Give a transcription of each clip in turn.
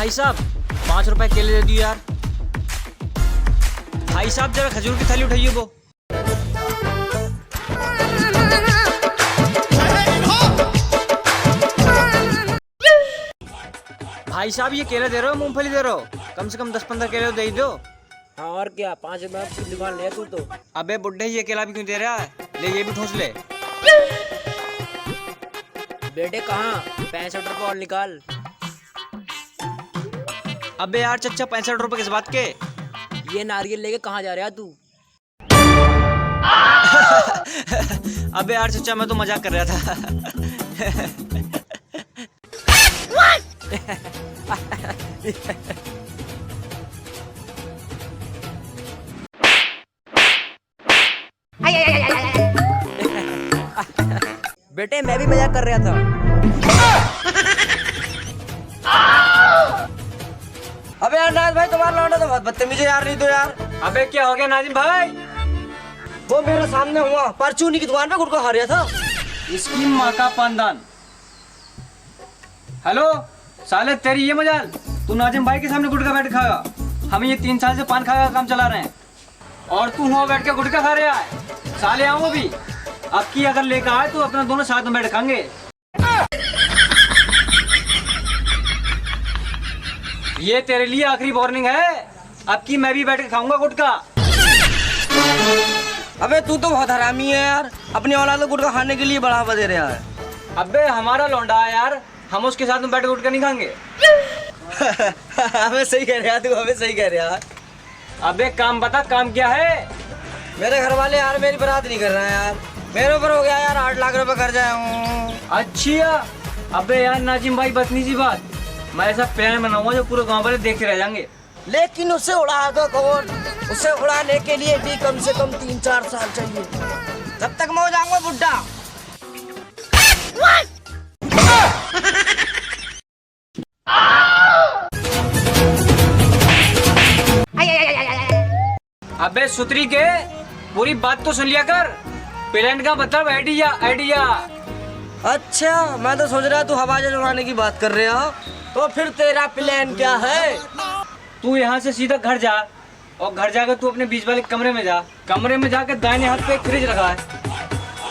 भाई साहब 5 रुपए केले दे दियो यार। भाई साहब जरा खजूर की थैली उठाइए वो। भाई साहब ये केले दे रहे हो मूंगफली दे रहे हो? कम से कम 10-15 केले दे ही दो। हाँ और क्या, 5 रुपए की दुकान ले तू तो। अबे बुड्ढे ये केला भी क्यों दे रहा है? ले ये भी ठूस ले। बेटे कहाँ, 65 रुपए और निकाल। अबे यार चच्चा 65 रुपए किस बात के? ये नारियल लेके कहाँ जा रहा है तू? अबे यार चच्चा मैं तो मजाक कर रहा था। बेटे मैं भी मजाक कर रहा था। अबे यार नाज भाई तुम्हारा लौंडा तो बहुत बदतमीज है यार। नहीं तो यार। अबे क्या हो गया नाजिम भाई? वो मेरे सामने हुआ परचूनी की दुकान पे गुटखा खा रहा था। इसकी माँ का पानदान। हेलो साले तेरी ये मजाल, तू नाजिम भाई के सामने गुटखा बैठ खाएगा? हम ये 3 साल से पान खा काम चला रहे हैं और तू वहाँ बैठ के गुटखा खा रहा है। साले आओ भी अब की अगर लेकर आए तो अपना दोनों साथ में बैठ खाएंगे। ये तेरे लिए आखिरी वार्निंग है, अब की मैं भी बैठ के खाऊंगा गुटखा। अबे तू तो बहुत हरामी है यार, अपनी औलाद को गुटखा खाने के लिए बढ़ावा दे रहा है। अबे हमारा लौंडा है यार, हम उसके साथ में बैठ के गुटखा नहीं खाएंगे। हमें सही कह रहा है तू, हमें सही कह रहा है। अबे काम बता, काम क्या है? मेरे घर वाले यार मेरी बारात नहीं कर रहे हैं यार। मेरे ऊपर हो गया यार 8 लाख रुपए कर्जा है। अच्छा अबे यार नाजिम भाई बतनी सी बात, मैं ऐसा प्लान बनाऊंगा जो पूरे गांव वाले देखते रह जाएंगे। लेकिन उसे उड़ा दो कौन? उसे उड़ाने के लिए भी कम से कम 3-4 साल चाहिए, जब तक मैं हो जाऊंगा बुड्ढा। अबे सुतरी के पूरी बात तो सुन लिया कर। प्लान का मतलब आइडिया आइडिया। अच्छा मैं तो सोच रहा तू हवा जहाज उड़ाने की बात कर रहे हो। तो फिर तेरा प्लान क्या है? तू यहाँ से सीधा घर जा और घर जाकर तू अपने बीच वाले कमरे में जा। कमरे में जाकर दाहिने हाथ पे एक फ्रिज रखा है।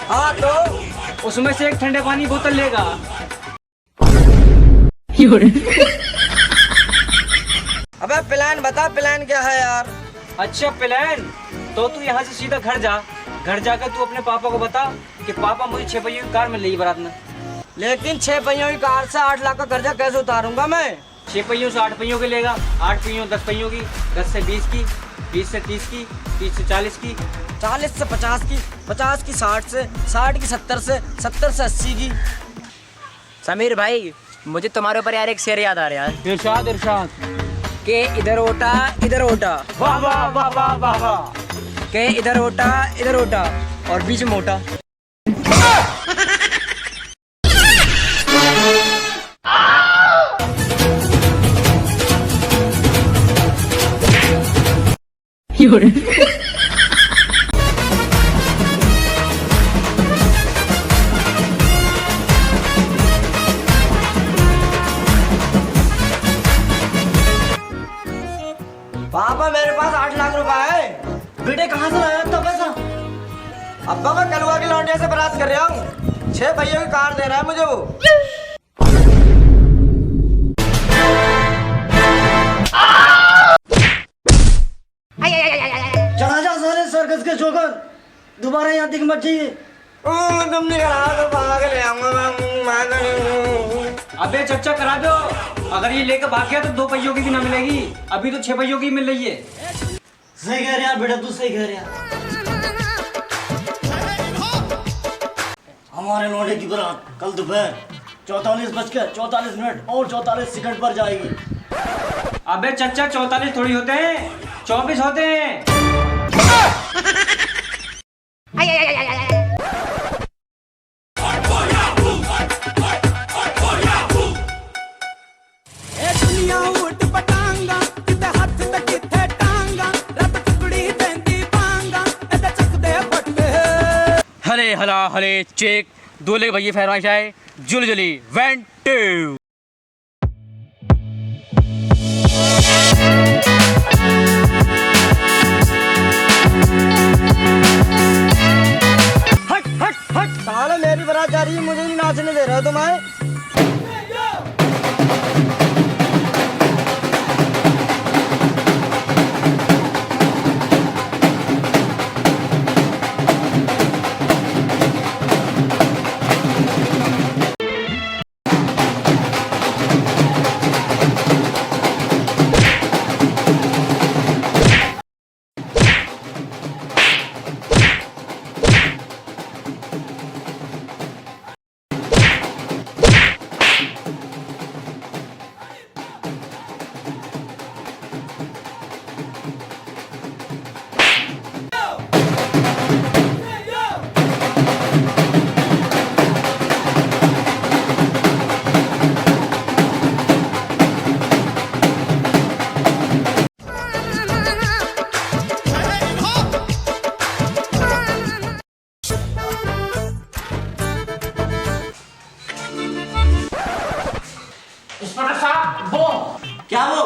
हाँ तो उसमें से एक ठंडे पानी बोतल लेगा। अबे प्लान बता, प्लान क्या है यार? अच्छा प्लान तो तू यहाँ से सीधा घर जा। घर जाकर तू अपने पापा को बता कि पापा मुझे 6 पहियों की कार मिल रही बारात में। लेकिन 6 पहियों की कार से 8 लाख का कर्जा कैसे उतारूंगा मैं? 6 पहियों से 8 पहियों के लेगा, 8 पहियों 10 पहियों की, 10 से 20 की, 20 से 30 की, 30 से 40 की, 40 से 50 की, 50 की 60 से, 60 की 70 से, 70 से 80 की। समीर भाई मुझे तुम्हारे ऊपर यार एक शेर याद आ रहा है। इरशाद इरशाद के इधर ओटा इधर ओटा, वाह वाह वाह वाह वाह वाह। के इधर ओटा और बीच में मोटा। पापा मेरे पास 8 लाख रुपए है। बेटे कहाँ से लाया इतना पैसा? अब्बा मैं कलुआ के लौंडे से बारात कर रहा हूँ, 6 पहियों की कार दे रहा है मुझे वो। चला जा साले सर्कस के जोकर, दोबारा यहाँ दिख मत जाइए। तुमने कहा तो भाग ले आऊंगा मैं। अबे चच्चा करा दो, अगर ये लेकर भाग गया तो 2 पहियों की भी ना मिलेगी, अभी तो 6 पहियों की मिल रही है। सही कह रहा बेटा, तू सही कह रहा। हमारे लौंडे की बारात कल दोपहर 44:44 और 44 सेकंड पर जाएगी। अबे चच्चा 44 थोड़ी होते हैं, 24 होते हैं। हले हला हले चेक दूल्हे भैया फरमाइश आए जुल जुली 1 2 हट हट हट, साले मेरी बारात जा रही है, मुझे नहीं नाचने दे रहे हो तुम्हें। इंस्पेक्टर साहब वो क्या वो?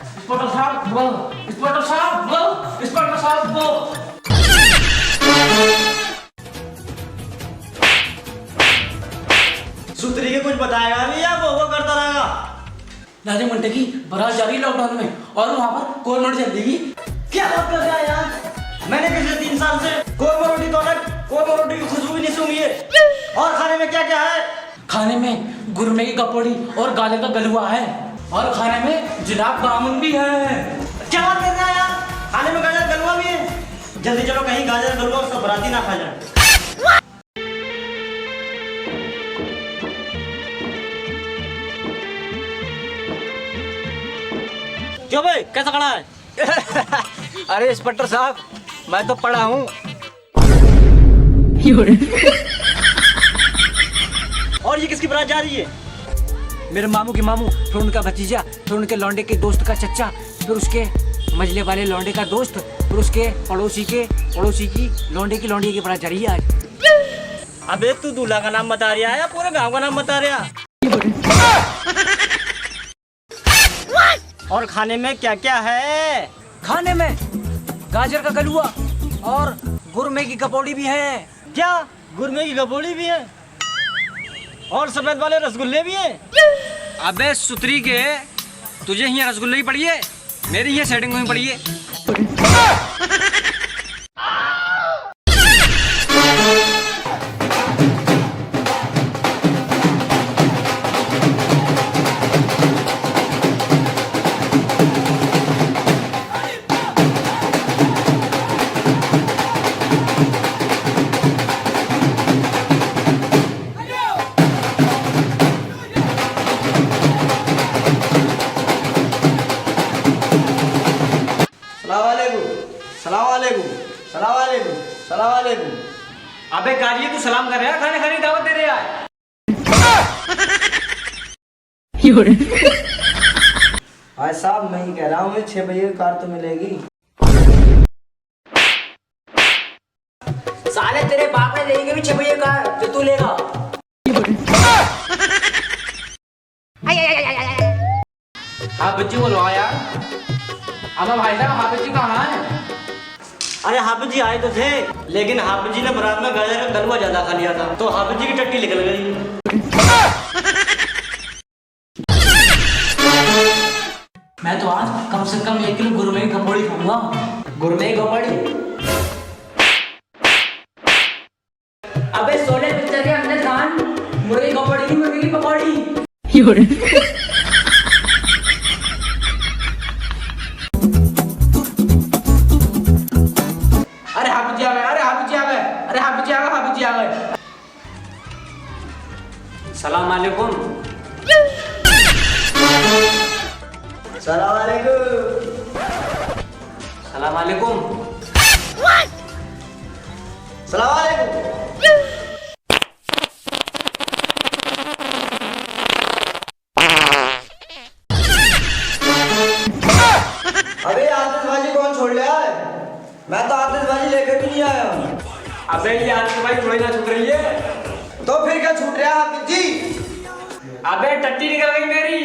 इंस्पेक्टर साहब वो इंस्पेक्टर साहब वो इंस्पेक्टर साहब वो सूत्री के कुछ बताएगा नहीं या वो करता रहेगा? राजे मंटे की बारात जा रही है लॉकडाउन में और वहाँ पर कोलमट जल देगी। क्या बात कर रहा है यार? मैंने पिछले 3 साल से कोरमा रोटी तो अलग, कोरमा रोटी की खुशबू भी नहीं सूंघी है। और खाने में क्या क्या है? खाने में गुरमे की कपौड़ी और गाजर का गलुआ है और खाने में जिलाब बामुन भी है। क्या बात कर रहा है यार? खाने में गाजर गलुआ भी है? जल्दी चलो, कहीं गाजर गलुआ सब बराती ना खा जाए। क्यों भाई, कैसा खड़ा है? अरे इंस्पेक्टर साहब, मैं तो पढ़ा हूँ। और ये किसकी बारात जा रही है? मेरे मामू के मामू, फिर उनका भतीजा, फिर उनके लौंडे के दोस्त का चच्चा, फिर उसके मजले वाले लौंडे का दोस्त, फिर उसके पड़ोसी की लौंडे की बारात जा रही है आज। अबे तू दूल्हा का नाम बता रहा है या पूरे गांव का नाम बता रहा? और खाने में क्या क्या है? खाने में गाजर का गलुआ और गुरमे की कपौड़ी भी है। क्या गुरमे की कपौड़ी भी है? और सफेद वाले रसगुल्ले भी हैं? अबे सुतरी के, तुझे यहाँ रसगुल्ले ही पड़ी है, मेरी यहाँ सेटिंग हुई पड़ी है। सलामवालेकुम। अबे काजी, तू सलाम कर रहा है, खाने खाने की दावत दे रहा है। भाई साहब, मैं ही कह रहा हूँ, मुझे 6 बजे की कार तो मिलेगी। साले तेरे बाप ने लेंगे भी 6 बजे कार जो तू लेगा। हाफिज जी बोलो यार। अब भाई साहब, हाफिज जी कहाँ है? अरे हाफिज जी आए तो थे, लेकिन हाफिज जी ने बारात में गाजर का गलवा ज्यादा खा लिया था, तो हाफिज जी की टट्टी निकल गई। मैं तो आज कम से कम 1 किलो गुरमे की कपौड़ी खाऊंगा। गुरमे की कपौड़ी? अबे सोले पिक्चर के अंदर खान, मुर्गी की कपौड़ी नहीं, मुर्गी की पकौड़ी। अरे हाफिज जी आ गए, अरे हाफिज जी आ गए, अरे हाफिज जी आ गए, हाफिज जी आ गए। सलाम वालेकुम। सलाम वालेकुम। सलाम वालेकुम। सलाम वालेकुम। अबे आतिशबाजी कौन छोड़ लिया है? मैं तो आतिशबाजी लेकर भी नहीं आया हूँ। अबे ये आतिशबाजी थोड़ी ना छूट रही है। तो फिर क्या छूट रहा है हाफिज जी? अबे टट्टी निकल गई मेरी।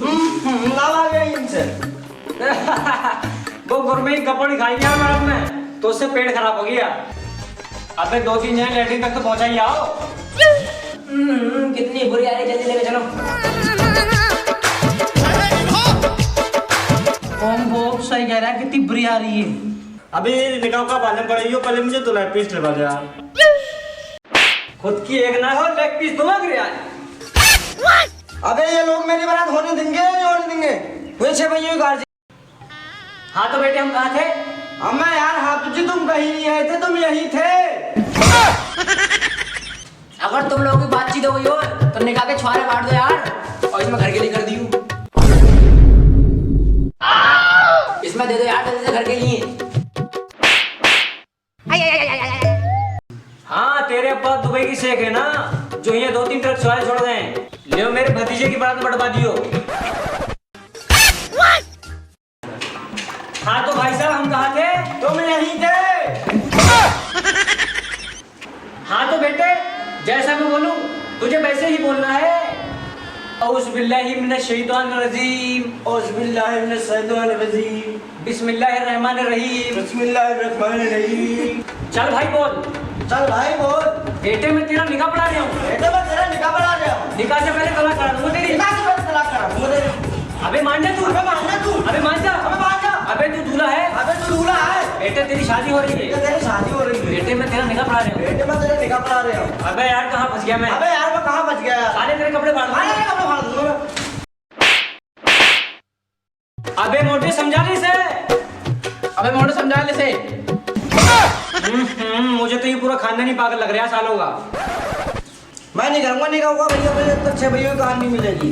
ना भागे इनसे। वो गुरमे की कपड़ी खाई गया मैडम में तो उससे पेट खराब हो गया। अबे 2-3 जने लेटरिन तक तो पहुंचा ही आओ। कितनी बुरी आ रही, जल्दी लेके चलो। ओम वो सही कह रहा है, कितनी बुरी आ रही है। अभी निकाह का बालम पड़ेगी, पहले मुझे तो लेग पीस लगा दे यार। खुद की एक ना हो लेग पीस दुआ गिर यार। अबे ये लोग मेरी बारात होने देंगे नहीं होने देंगे? वही 6 भैया की कार। हाँ तो बेटे हम कहाँ थे? अम्मा यार हाँ तुझे तुम कहीं नहीं आए थे, तुम यहीं थे। अगर तुम लोगों की बातचीत हो गई हो तो निकाह के छुआरे काट दो यार, और इसमें घर के लिए कर दी हूँ। इसमें दे दो यार, जल्दी से घर के लिए। हाँ तेरे अब्बा दुबई की शेख है ना, जो ये 2-3 ट्रक छुआरे छोड़ गए। ले मेरे भतीजे की बारात बढ़वा दियो। हाँ तो भाई साहब हम कहाँ थे? तुम यहीं थे। हाँ तो बेटे जैसा मैं बोलूं तुझे वैसे ही बोलना है। औज़ुबिल्लाहि मिनश शैतानिर रजीम, औज़ुबिल्लाहि मिनश शैतानिर रजीम, बिस्मिल्लाहिर रहमानिर रहीम। बिस्मिल्लाहिर रहमानिर रहीम। चल भाई बोल। चल भाई बोल। बेटे मैं तेरा निकाह पढ़ा रहा हूँ। बेटे मैं तेरा निकाह पढ़ा रहा हूँ। निकाह से पहले तलाक करा दूंगा तेरी। निकाह से पहले तलाक करा दूंगा तेरी। अबे मान जा तू। अबे मान जा तू। अबे मान जा। अबे मान जा। अबे तू दूल्हा है। अबे तू दूल्हा है। बेटे तेरी शादी हो रही बेटे है। तेरी शादी हो रही है। बेटे मैं तेरा निकाह पढ़ा रहा हूँ। बेटे मैं तेरा निकाह पढ़ा रहा हूँ। अबे यार कहाँ फंस गया मैं? अबे यार मैं कहाँ बच गया यार? साले तेरे कपड़े फाड़ दूंगा। अरे कपड़े फाड़ दूंगा मैं। अबे मोटे समझा नहीं इसे। अबे मोटे समझा ले से। मुझे तो ये पूरा खानदानी पागल लग रहा है सालों का। मैं नहीं करूंगा निकाह होगा भैया, मुझे जब तक 6 भैया की कहानी मिलेगी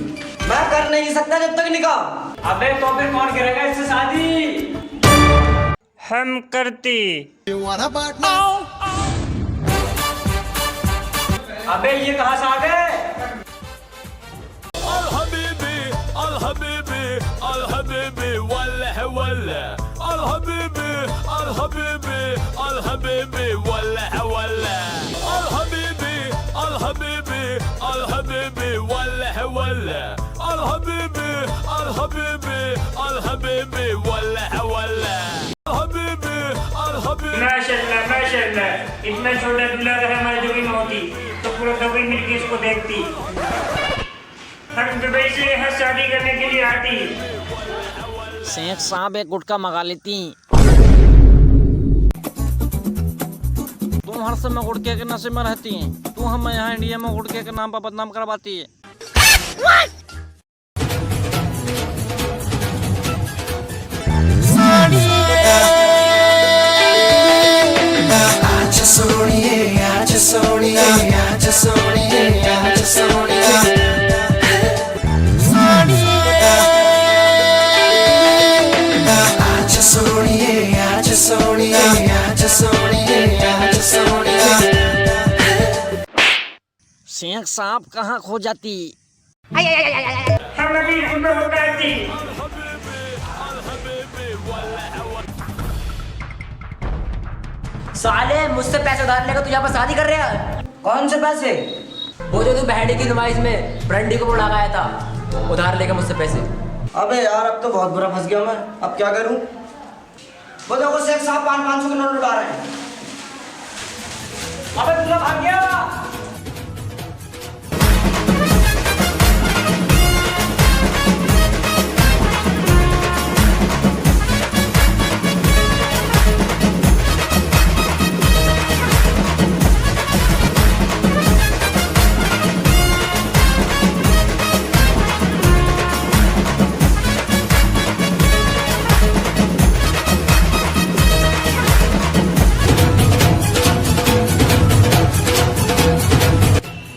मैं कर नहीं सकता जब तक निकाह। अबे तो फिर कौन करेगा इससे शादी? हम करती। अबे ये कहाँ से आ गए? माशाल्लाह माशाल्लाह, इतना छोटा दूल्हा अगर हमारे दुबई में होती तो पूरा दुबई मिलकर इसको देखती। हम दुबई से यहाँ शादी करने के लिए आती। शेख साहब एक गुटखा मंगा लेती। तुम हर समय गुटखे के नशे में रहती हैं, तू हमें यहाँ इंडिया में गुटखे के नाम पर बदनाम करवाती है। शेख साहब कहाँ खो जाती? हम अभी सुबह होकर आती। साले मुझसे पैसे उधार लेकर तू यहाँ पर शादी कर रहा है? कौन से पैसे? वो जो तू बहनी की नुमाइश में ब्रांडी को लगाया था, उधार लेकर मुझसे पैसे। अबे यार अब तो बहुत बुरा फंस गया मैं, अब क्या करूं? वो देखो शेख साहब 500 के नोट उड़ा रहे हैं। अबे दूल्हा भाग गया।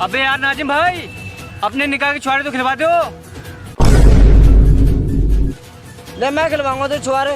अबे यार नाजिम भाई अपने निकाह के छुआरे तो खिलवा दो। ले मैं खिलवाऊंगा तो छुआरे।